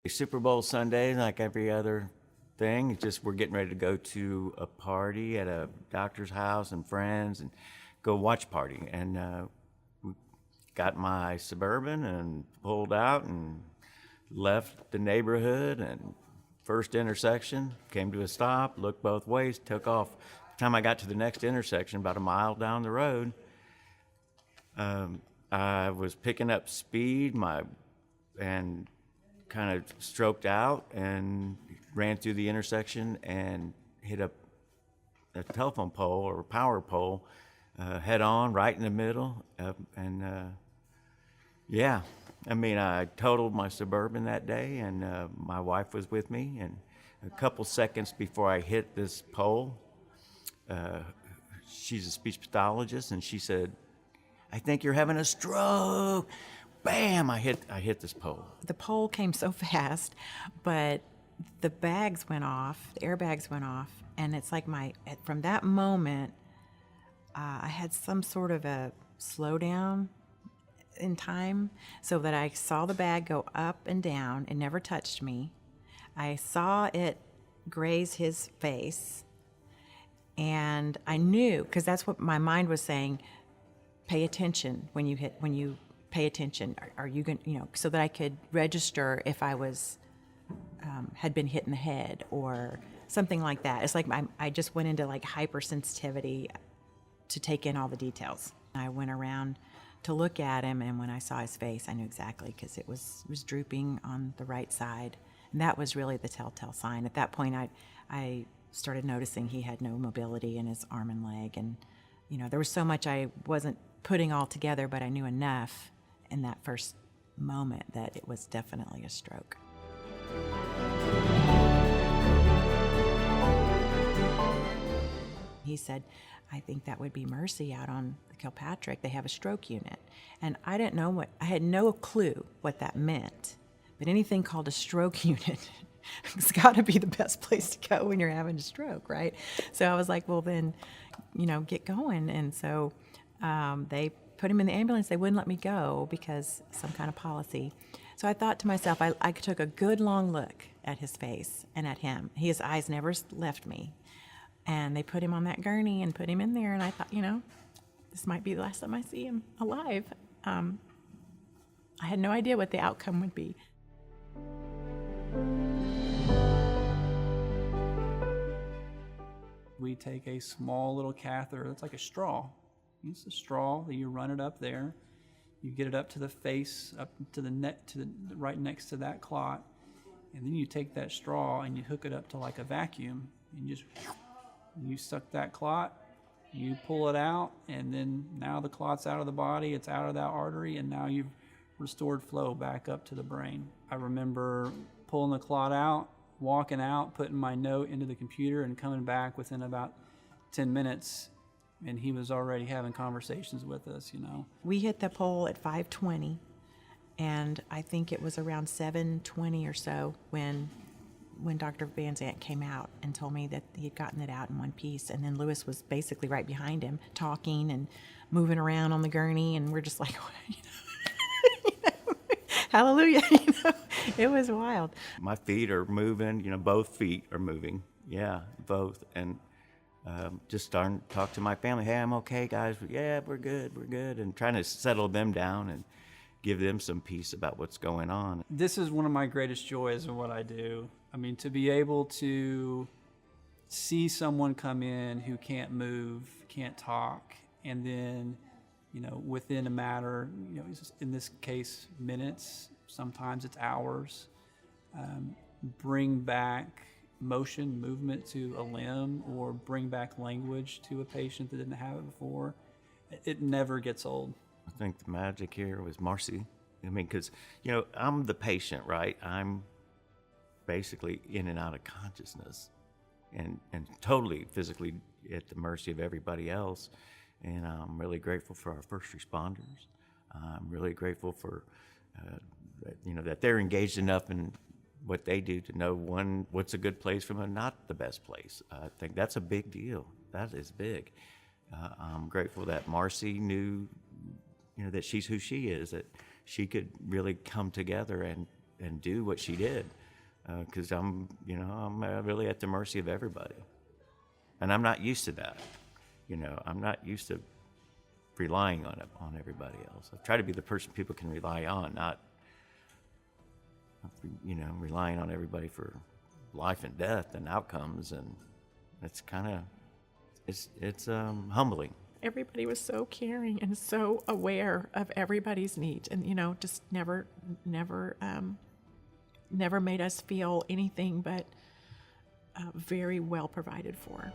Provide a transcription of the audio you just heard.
Super Bowl Sunday, like every other thing, it's just we're getting ready to go to a party at a doctor's house and friends and go watch party. And we got my Suburban and pulled out and left the neighborhood and first intersection, came to a stop, looked both ways, took off. By the time I got to the next intersection, about a mile down the road, I was picking up speed, and kind of stroked out and ran through the intersection and hit a telephone pole or a power pole head on, right in the middle. Yeah, I mean, I totaled my Suburban that day, and my wife was with me. And a couple seconds before I hit this pole, she's a speech pathologist, and she said, "I think you're having a stroke." Bam! I hit this pole. The pole came so fast, but the bags went off, the airbags went off, and it's like from that moment, I had some sort of a slowdown in time, so that I saw the bag go up and down. It never touched me. I saw it graze his face, and I knew, because that's what my mind was saying, pay attention when you pay attention. Are you going to, so that I could register if I was, had been hit in the head or something like that. It's like I just went into like hypersensitivity to take in all the details. I went around to look at him, and when I saw his face, I knew exactly, because it was drooping on the right side. And that was really the telltale sign. At that point, I started noticing he had no mobility in his arm and leg. And, there was so much I wasn't putting all together, but I knew enough in that first moment that it was definitely a stroke. He said, "I think that would be Mercy out on the Kilpatrick. They have a stroke unit." And I had no clue what that meant. But anything called a stroke unit, it's got to be the best place to go when you're having a stroke, right? So I was like, well, then, get going. And so they put him in the ambulance. They wouldn't let me go because some kind of policy. So I thought to myself, I took a good long look at his face and at him. His eyes never left me. And they put him on that gurney and put him in there. And I thought, this might be the last time I see him alive. I had no idea what the outcome would be. We take a small little catheter that's like a straw. It's a straw that you run it up there. You get it up to the face, up to the neck, right next to that clot, and then you take that straw and you hook it up to like a vacuum, and you suck that clot, you pull it out, and then now the clot's out of the body, it's out of that artery, and now you've restored flow back up to the brain. I remember pulling the clot out, walking out, putting my note into the computer, and coming back within about 10 minutes, and he was already having conversations with us, We hit the pole at 5:20, and I think it was around 7:20 or so when Dr. Van Zant came out and told me that he had gotten it out in one piece. And then Lewis was basically right behind him, talking and moving around on the gurney, and we're just like, hallelujah, it was wild. My feet are moving, both feet are moving. Yeah, both. And just starting to talk to my family. "Hey, I'm okay, guys. Yeah, we're good. And trying to settle them down and give them some peace about what's going on. This is one of my greatest joys in what I do. I mean, to be able to see someone come in who can't move, can't talk, and then, within a matter, in this case, minutes, sometimes it's hours, bring back motion, movement to a limb, or bring back language to a patient that didn't have it before. It never gets old. I think the magic here was Marcy. I mean, because, I'm the patient, right? I'm basically in and out of consciousness and totally physically at the mercy of everybody else. And I'm really grateful for our first responders. I'm really grateful for, that they're engaged enough in what they do to know, what's a good place from a not the best place. I think that's a big deal. That is big. I'm grateful that Marcy knew, that she's who she is, that she could really come together and and do what she did, because I'm really at the mercy of everybody, and I'm not used to that. I'm not used to relying on everybody else. I try to be the person people can rely on, not relying on everybody for life and death and outcomes, and it's kind of it's humbling. Everybody was so caring and so aware of everybody's needs, and just never made us feel anything but very well provided for.